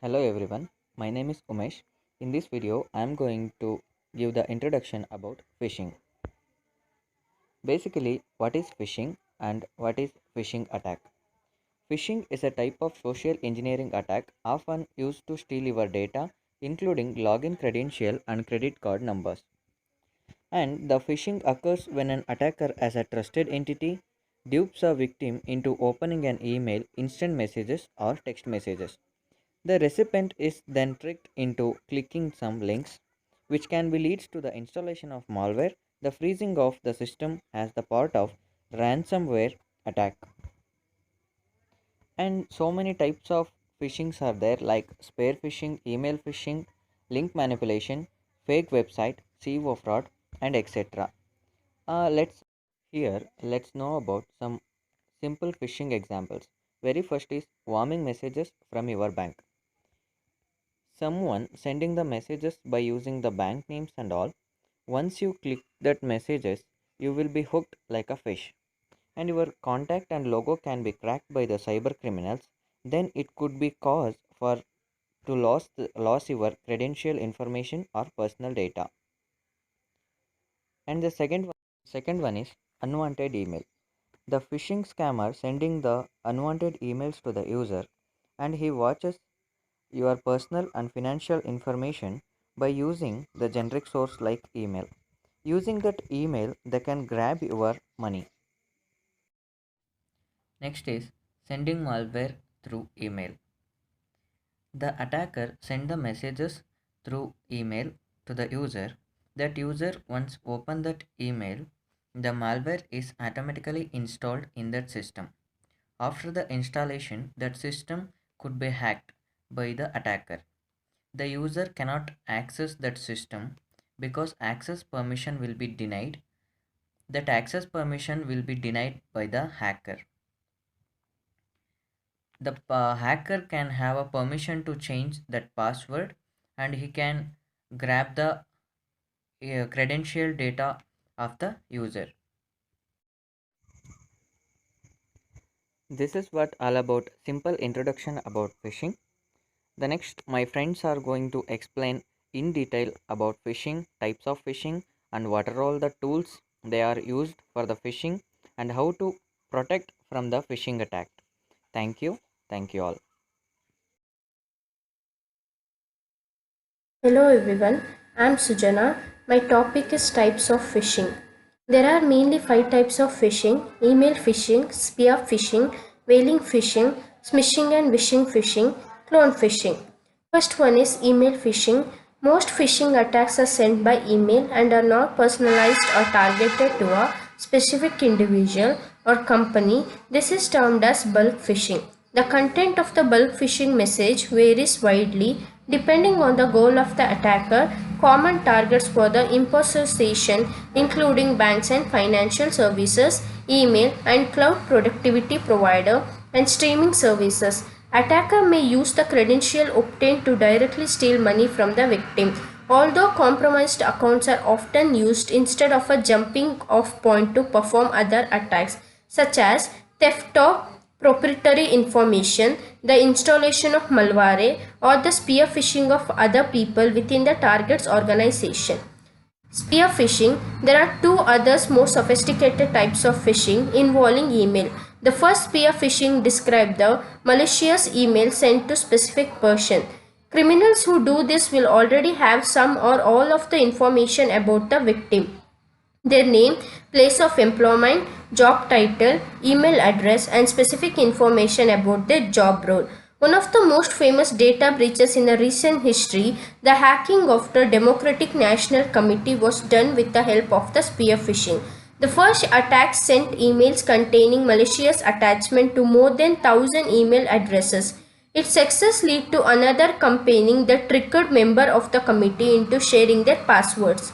Hello everyone, my name is Umesh. In this video, I am going to give the introduction about phishing. Basically, what is phishing and what is phishing attack? Phishing is a type of social engineering attack often used to steal your data, including login credential and credit card numbers. And the phishing occurs when an attacker, as a trusted entity, dupes a victim into opening an email, instant messages, or text messages. The recipient is then tricked into clicking some links, which can be leads to the installation of malware, the freezing of the system as the part of ransomware attack. And so many types of phishings are there like spear phishing, email phishing, link manipulation, fake website, CO fraud, and etc. Let's know about some simple phishing examples. Very first is warming messages from your bank. Someone sending the messages by using the bank names and all. Once you click that messages, you will be hooked like a fish, and your contact and logo can be cracked by the cyber criminals. Then it could be cause for to lose your credential information or personal data. And the second one is unwanted email. The phishing scammer sending the unwanted emails to the user, and he watches your personal and financial information by using the generic source like email. Using that email, they can grab your money. Next is sending malware through email. The attacker send the messages through email to the user. That user once open that email, the malware is automatically installed in that system. After the installation, that system could be hacked by the attacker. The user cannot access that system because access permission will be denied. That access permission will be denied by the hacker. The hacker can have a permission to change that password, and he can grab the credential data of the user. This is what all about simple introduction about phishing. The next, my friends are going to explain in detail about phishing, types of phishing, and what are all the tools they are used for the phishing, and how to protect from the phishing attack. Thank you. Thank you all. Hello everyone, I'm Sujana. My topic is types of phishing. There are mainly five types of phishing: email phishing, spear phishing, whaling phishing, smishing and wishing phishing, clone phishing. First one is email phishing. Most phishing attacks are sent by email and are not personalized or targeted to a specific individual or company. This is termed as bulk phishing. The content of the bulk phishing message varies widely depending on the goal of the attacker. Common targets for the impersonation including banks and financial services, email and cloud productivity provider, and streaming services. Attacker may use the credential obtained to directly steal money from the victim. Although compromised accounts are often used instead of a jumping off point to perform other attacks, such as theft of proprietary information, the installation of malware, or the spear phishing of other people within the target's organization. Spear phishing. There are two others more sophisticated types of phishing involving email. The first spear phishing describes the malicious email sent to specific person. Criminals who do this will already have some or all of the information about the victim: their name, place of employment, job title, email address, and specific information about their job role. One of the most famous data breaches in the recent history, the hacking of the Democratic National Committee, was done with the help of the spear phishing. The first attack sent emails containing malicious attachment to more than 1,000 email addresses. Its success led to another campaigning that tricked members of the committee into sharing their passwords.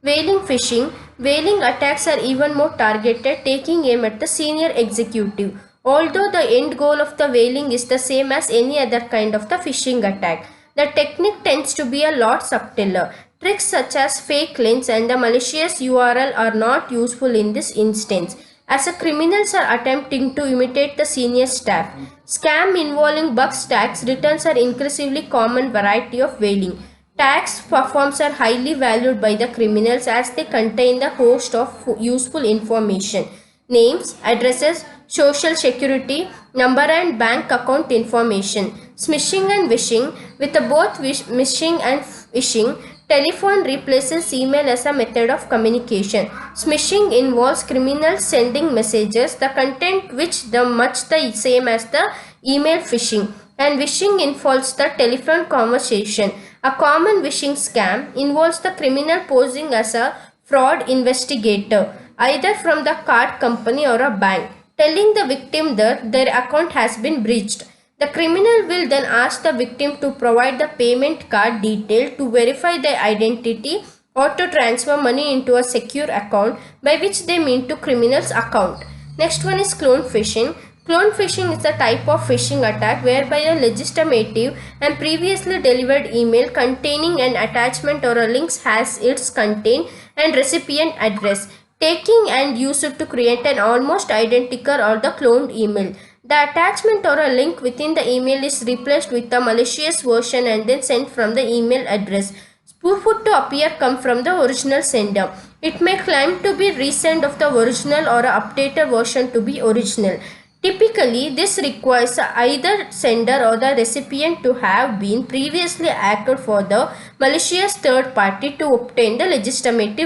Whaling phishing. Whaling attacks are even more targeted, taking aim at the senior executive. Although the end goal of the whaling is the same as any other kind of the phishing attack, the technique tends to be a lot subtler. Tricks such as fake links and the malicious URL are not useful in this instance, as a criminals are attempting to imitate the senior staff. Scam involving bugs tax returns are increasingly common variety of veiling. Tax forms are highly valued by the criminals as they contain the host of useful information, names, addresses, social security number and bank account information. Smishing and wishing, with both smishing and phishing, telephone replaces email as a method of communication. Smishing involves criminals sending messages, the content which the much the same as the email phishing, and wishing involves the telephone conversation. A common wishing scam involves the criminal posing as a fraud investigator, either from the card company or a bank, telling the victim that their account has been breached. The criminal will then ask the victim to provide the payment card detail to verify their identity or to transfer money into a secure account, by which they mean to criminal's account. Next one is clone phishing. Clone phishing is a type of phishing attack whereby a legitimate and previously delivered email containing an attachment or a link has its content and recipient address, taking and used to create an almost identical or the cloned email. The attachment or a link within the email is replaced with a malicious version and then sent from the email address. Spoofed to appear come from the original sender. It may claim to be resend of the original or a updated version to be original. Typically, this requires either sender or the recipient to have been previously acted for the malicious third party to obtain the legitimate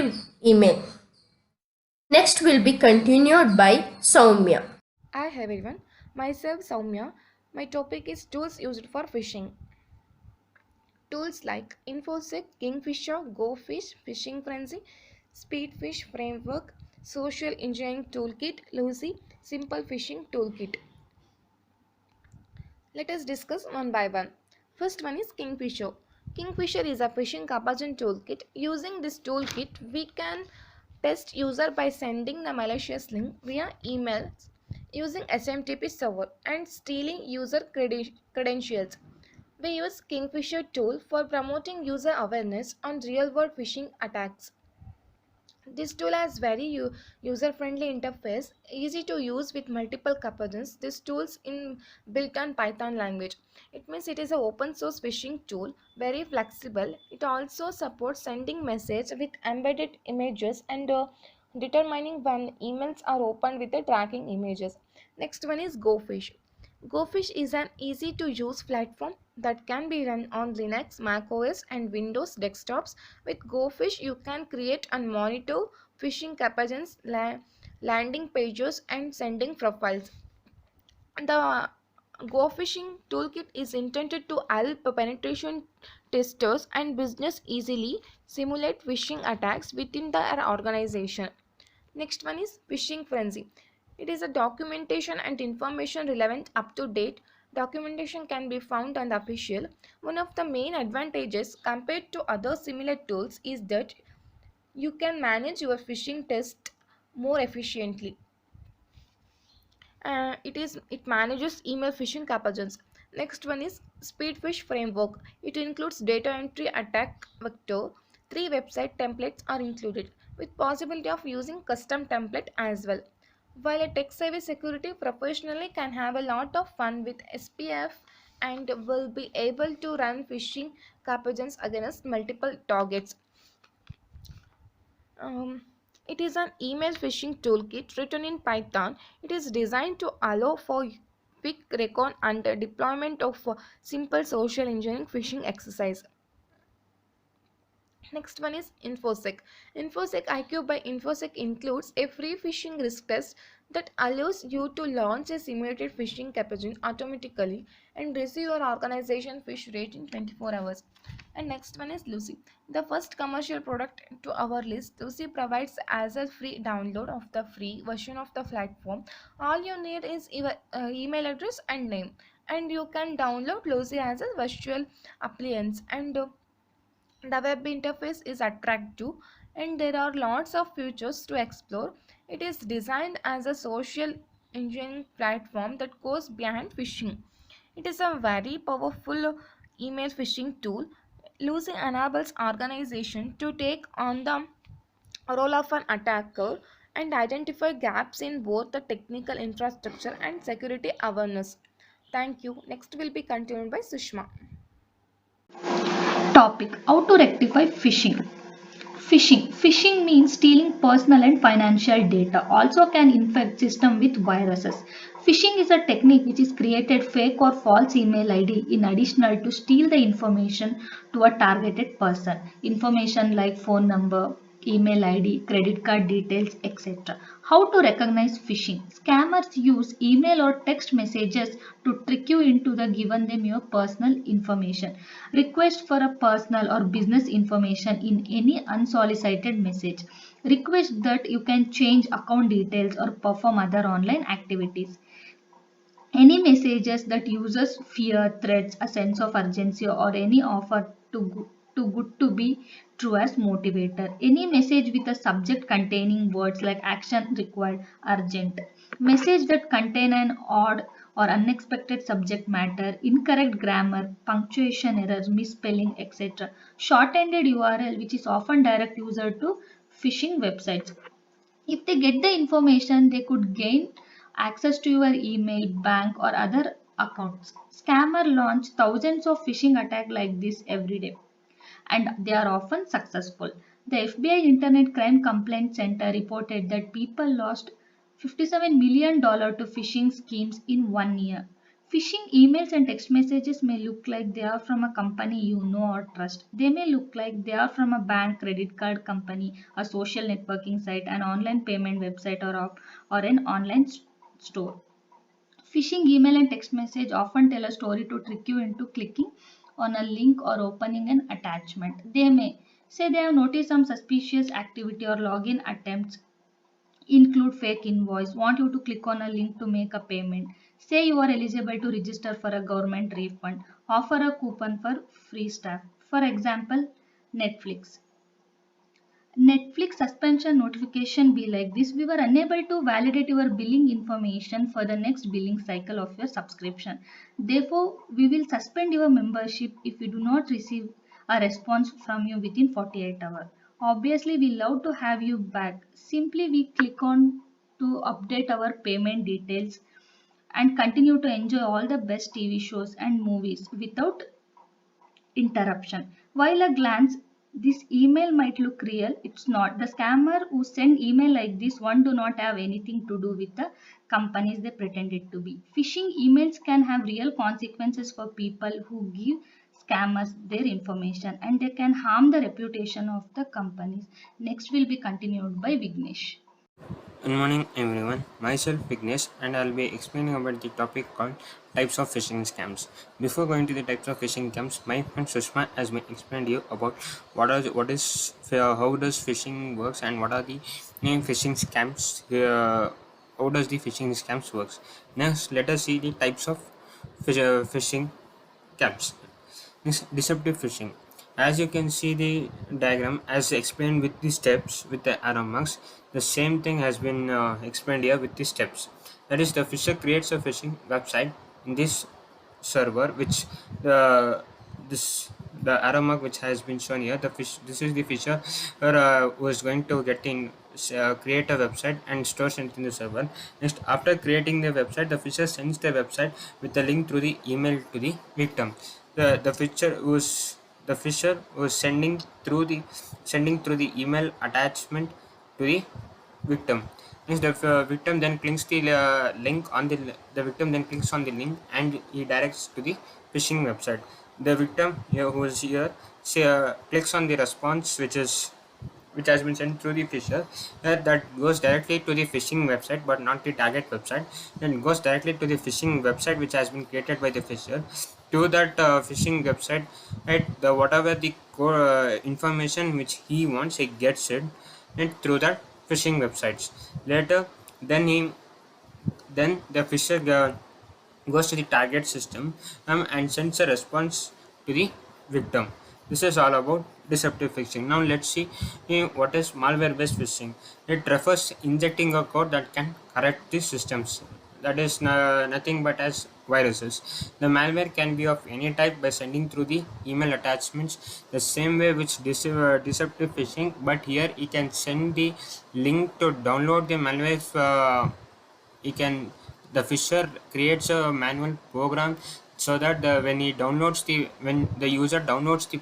email. Next will be continued by Soumya. Hi everyone, myself Soumya. My topic is tools used for phishing. Tools like InfoSec, Kingfisher, GoFish, Phishing Frenzy, Speedfish Framework, Social Engineering Toolkit, Lucy, Simple Phishing Toolkit. Let us discuss one by one. First one is Kingfisher. Kingfisher is a phishing comparison toolkit. Using this toolkit, we can test user by sending the malicious link via email using SMTP server and stealing user credentials. We use Kingfisher tool for promoting user awareness on real-world phishing attacks. This tool has very user-friendly interface, easy to use with multiple components. This tool's in built on Python language. It means it is an open source phishing tool, very flexible. It also supports sending message with embedded images and determining when emails are opened with the tracking images. Next one is GoFish. GoFish is an easy to use platform that can be run on Linux, macOS and Windows desktops. With GoFish, you can create and monitor phishing campaigns, landing pages and sending profiles. The GoFishing toolkit is intended to help penetration testers and business easily simulate phishing attacks within their organization. Next one is Phishing Frenzy. It is a documentation and information relevant up to date. Documentation can be found on the official. One of the main advantages compared to other similar tools is that you can manage your phishing test more efficiently. It manages email phishing campaigns. Next one is Speedfish Framework. It includes data entry attack vector. 3 website templates are included with possibility of using custom template as well. While a tech-savvy security professionally can have a lot of fun with SPF and will be able to run phishing campaigns against multiple targets. Um, it is an email phishing toolkit written in Python. It is designed to allow for quick recon and deployment of simple social engineering phishing exercise. Next one is InfoSec. InfoSec IQ by InfoSec includes a free phishing risk test that allows you to launch a simulated phishing campaign automatically and receive your organization phish rate in 24 hours. And next one is Lucy. The first commercial product to our list, Lucy provides as a free download of the free version of the platform. All you need is your email address and name, and you can download Lucy as a virtual appliance. And the web interface is attractive and there are lots of features to explore. It is designed as a social engineering platform that goes beyond phishing. It is a very powerful email phishing tool. Lucy enables organization to take on the role of an attacker and identify gaps in both the technical infrastructure and security awareness. Thank you. Next will be continued by Sushma. Topic: How to rectify phishing. Phishing means stealing personal and financial data. Also can infect system with viruses. Phishing is a technique which is created fake or false email ID in additional to steal the information to a targeted person. Information like phone number, email ID, credit card details, etc. How to recognize phishing? Scammers use email or text messages to trick you into the given them your personal information. Request for a personal or business information in any unsolicited message. Request that you can change account details or perform other online activities. Any messages that uses fear, threats, a sense of urgency, or any offer too good to be true as motivator. Any message with a subject containing words like action required, urgent. Message that contain an odd or unexpected subject matter, incorrect grammar, punctuation errors, misspelling, etc. Short-ended URL which is often direct user to phishing websites. If they get the information, they could gain access to your email, bank, or other accounts. Scammer launch thousands of phishing attacks like this every day, and they are often successful. The FBI Internet Crime Complaint Center reported that people lost $57 million to phishing schemes in 1 year. Phishing emails and text messages may look like they are from a company you know or trust. They may look like they are from a bank, credit card company, a social networking site, an online payment website, or an online store. Phishing email and text message often tell a story to trick you into clicking on a link or opening an attachment. They may say they have noticed some suspicious activity or login attempts include fake invoice, want you to click on a link to make a payment, say you are eligible to register for a government refund, offer a coupon for free stuff. For example, Netflix. Netflix suspension notification be like this: we were unable to validate your billing information for the next billing cycle of your subscription. Therefore, we will suspend your membership if we do not receive a response from you within 48 hours. Obviously, we love to have you back. Simply we click on to update our payment details and continue to enjoy all the best TV shows and movies without interruption. While a glance, this email might look real, it's not. The scammer who send email like this one do not have anything to do with the companies they pretended to be. Phishing emails can have real consequences for people who give scammers their information, and they can harm the reputation of the companies. Next will be continued by Vignesh. Good morning, everyone. Myself Vignesh, and I'll be explaining about the topic called types of phishing scams. Before going to the types of phishing scams, my friend Sushma has been explained to you about how does phishing works and what are the phishing scams. How does the phishing scams works? Next, let us see the types of phishing scams. Deceptive phishing. As you can see the diagram as explained with the steps with the arrow marks, the same thing has been explained here with the steps. That is, the fisher creates a phishing website in this server, which this the arrow mark which has been shown here. This is the fisher who is going to create a website and stores it in the server. Next, after creating the website, the fisher sends the website with the link through the email to the victim. The fisher was sending through the email attachment to the victim. Next, the victim then clicks the victim then clicks on the link and he directs to the phishing website. The victim here who is here clicks on the response which has been sent through the fisher, that goes directly to the phishing website but not the target website. Then goes directly to the phishing website which has been created by the fisher. To that phishing website, right, the whatever the information which he wants, he gets it and through that phishing websites. Later, then the fisher goes to the target system and sends a response to the victim. This is all about deceptive phishing. Now let's see what is malware based phishing. It refers injecting a code that can correct the systems. that is nothing but as viruses. The malware can be of any type by sending through the email attachments the same way which deceptive phishing, but here you can send the link to download the malware. He can The fisher creates a manual program so that when the user downloads the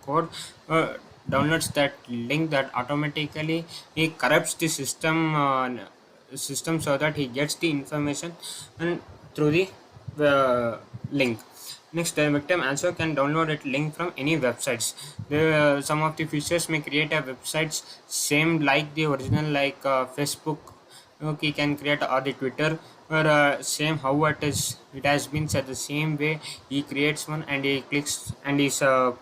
code, uh, downloads that link, that automatically he corrupts the system so that he gets the information and through the link. Next, the victim also can download a link from any websites. Some of the fishers may create a websites same like the original, like Facebook. Okay, can create, or the Twitter, or same how it has been said the same way. He creates one and he clicks and he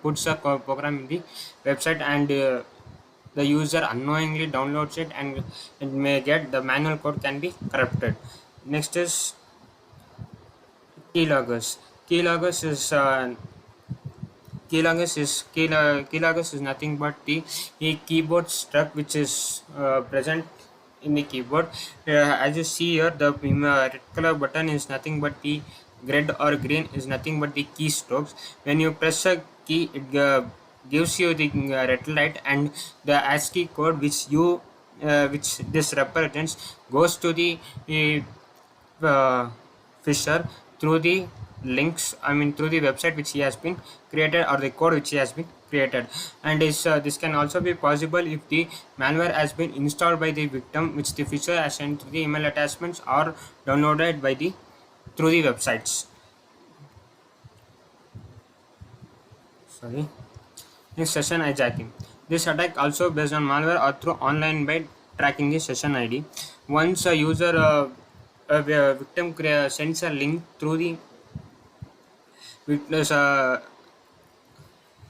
puts a program in the website, and the user unknowingly downloads it, and it may get the manual code can be corrupted. Next is keyloggers. Keyloggers is keylogger is nothing but the a keyboard struct which is present in the keyboard. As you see here, the red color button is nothing but the red or green is nothing but the keystrokes. When you press a key, it gives you the red light, and the ASCII code which this represents goes to the fisher through the through the website which he has been created, or the code which he has been created. And this can also be possible if the malware has been installed by the victim, which the fisher has sent to the email attachments or downloaded by the through the websites. Sorry. Next, session hijacking. This attack also based on malware or through online by tracking the session ID. Once a user a victim sends a link through the witness,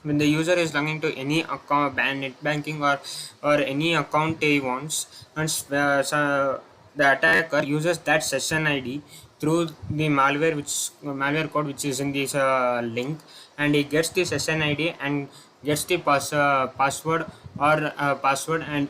when the user is logging to any account, net banking, or any account he wants, and the attacker uses that session ID through the malware code which is in this link, and he gets the session ID and gets the password and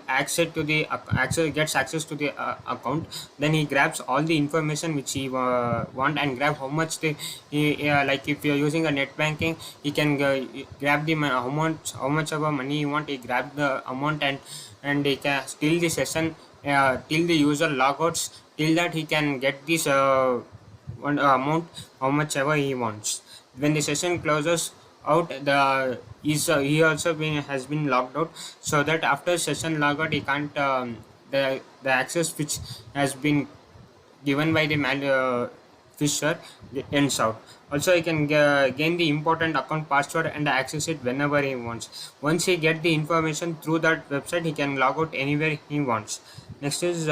gets access to the account. Then he grabs all the information which he want, and grab how much like if you're using a net banking, he can grab the amount, how much of money you want. He grab the amount, and he can till the session till the user logouts, till that he can get this one amount how much ever he wants. When the session closes out, he also has been logged out, so that after session logout he can't the access which has been given by the fisher ends out. Also, he can gain the important account password and access it whenever he wants. Once he get the information through that website, he can log out anywhere he wants. Next is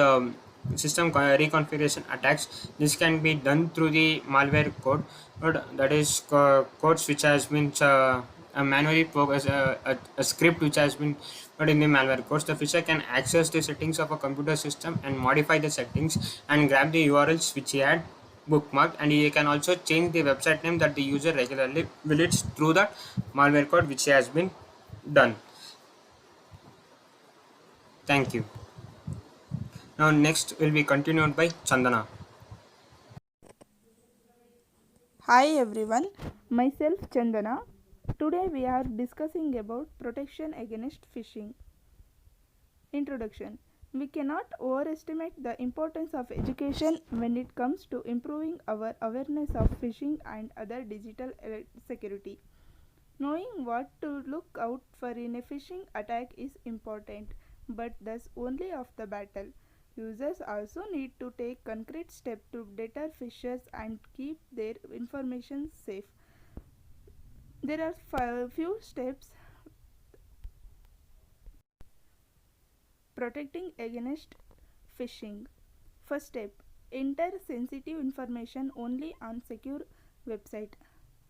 system reconfiguration attacks. This can be done through the malware code, that is codes which has been manually a script which has been put in the malware codes. The fisher can access the settings of a computer system and modify the settings and grab the URLs which he had bookmarked, and he can also change the website name that the user regularly visits through that malware code which has been done. Thank you. Now next will be continued by Chandana. Hi everyone, myself Chandana. Today we are discussing about protection against phishing. Introduction. We cannot overestimate the importance of education when it comes to improving our awareness of phishing and other digital security. Knowing what to look out for in a phishing attack is important, but that's only half the battle. Users also need to take concrete steps to deter phishers and keep their information safe. There are few steps protecting against phishing. First step, enter sensitive information only on secure website.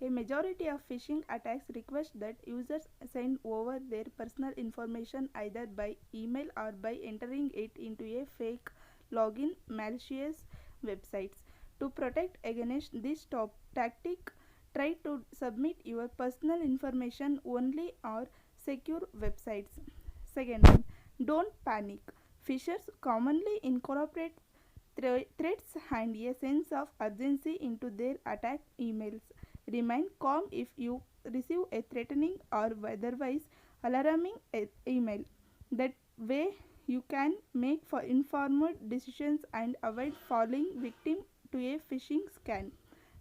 A majority of phishing attacks request that users send over their personal information either by email or by entering it into a fake login malicious websites. To protect against this tactic, try to submit your personal information only on secure websites. Second one, don't panic. Phishers commonly incorporate threats and a sense of urgency into their attack emails. Remain calm if you receive a threatening or otherwise alarming email. That way, you can make for informed decisions and avoid falling victim to a phishing scam.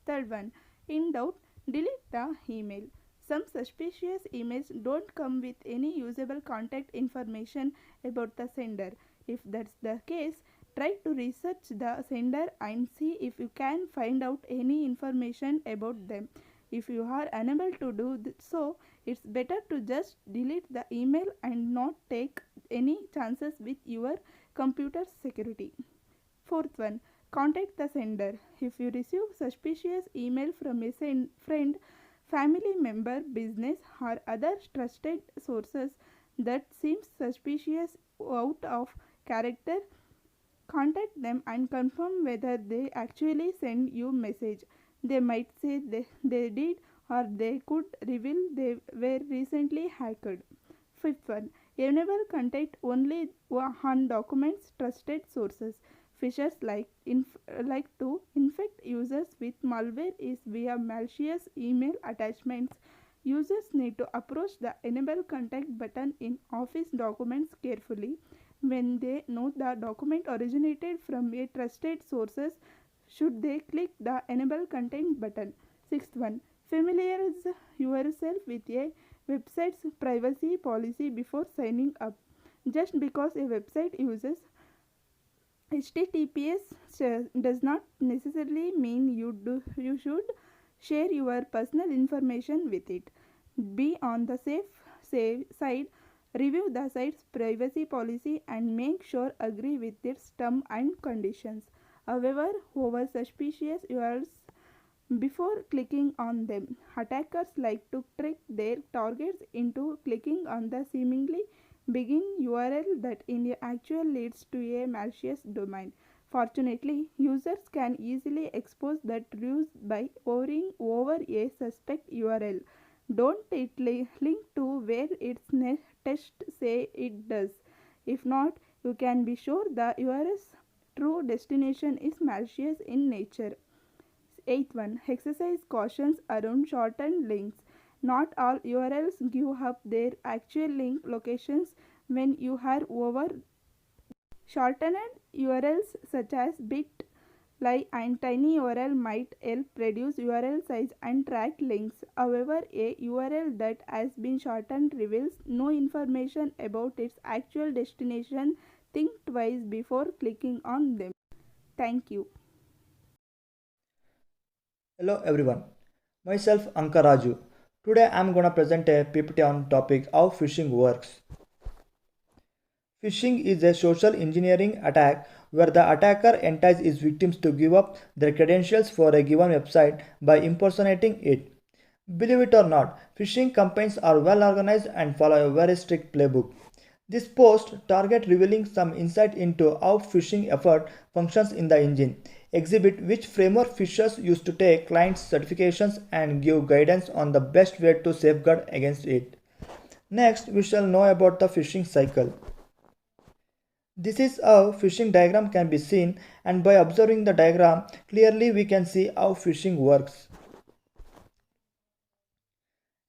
Third one, in doubt, delete the email. Some suspicious emails don't come with any usable contact information about the sender. If that's the case, try to research the sender and see if you can find out any information about them. If you are unable to do so, it's better to just delete the email and not take any chances with your computer security. Fourth one, contact the sender. If you receive suspicious email from a friend, family member, business, or other trusted sources that seems suspicious out of character, contact them and confirm whether they actually send you message. They might say they did, or they could reveal they were recently hacked. Fifth one, enable contact only on documents trusted sources. Phishers like to infect users with malware is via malicious email attachments. Users need to approach the enable contact button in Office documents carefully. When they know the document originated from a trusted sources, should they click the enable content button. Sixth one, familiarize yourself with a website's privacy policy before signing up. Just because a website uses HTTPS does not necessarily mean you should share your personal information with it. Be on the safe side. Review the site's privacy policy and make sure agree with its terms and conditions. However, over suspicious URLs before clicking on them. Attackers like to trick their targets into clicking on the seemingly begin URL that in actual leads to a malicious domain. Fortunately, users can easily expose the truth by hovering over a suspect URL. Don't it link to where its test say it does. If not, you can be sure the URL's true destination is malicious in nature. Eighth one, exercise cautions around shortened links. Not all URLs give up their actual link locations when you are over. Shortened URLs such as bit.ly and tinyURL might help reduce URL size and track links. However, a URL that has been shortened reveals no information about its actual destination. Think twice before clicking on them. Thank you. Hello everyone, myself Ankaraju. Today I am gonna present a PPT on topic how phishing works. Phishing is a social engineering attack where the attacker entices his victims to give up their credentials for a given website by impersonating it. Believe it or not, phishing campaigns are well organized and follow a very strict playbook. This post target revealing some insight into how phishing effort functions in the engine, exhibit which framework phishers use to take clients' certifications and give guidance on the best way to safeguard against it. Next, we shall know about the phishing cycle. This is how phishing diagram can be seen, and by observing the diagram clearly we can see how phishing works.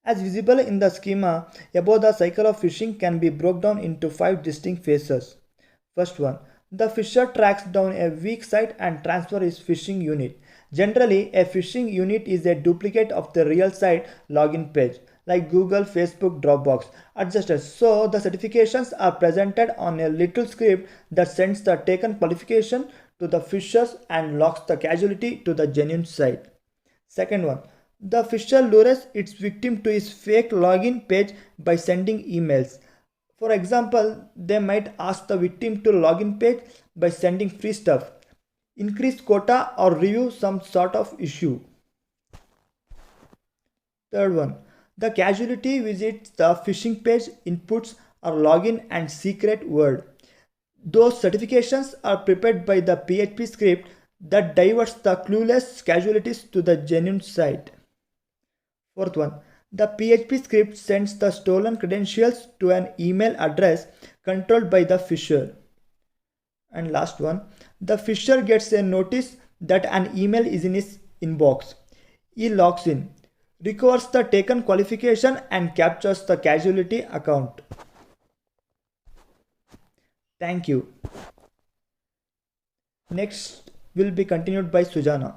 As visible in the schema above, the cycle of phishing can be broken down into 5 distinct phases. First one, the phisher tracks down a weak site and transfers its phishing unit. Generally, a phishing unit is a duplicate of the real site login page, like Google, Facebook, Dropbox, adjusted so the certifications are presented on a little script that sends the taken qualification to the phishers and locks the casualty to the genuine site. Second one, the phisher lures its victim to his fake login page by sending emails. For example, they might ask the victim to login page by sending free stuff, increased quota, or review some sort of issue. Third one, the casualty visits the phishing page, inputs are login and secret word. Those certifications are prepared by the PHP script that diverts the clueless casualties to the genuine site. Fourth one, the PHP script sends the stolen credentials to an email address controlled by the phisher. And last one, the fisher gets a notice that an email is in his inbox. He logs in, recovers the taken qualification and captures the casualty account. Thank you. Next will be continued by Sujana.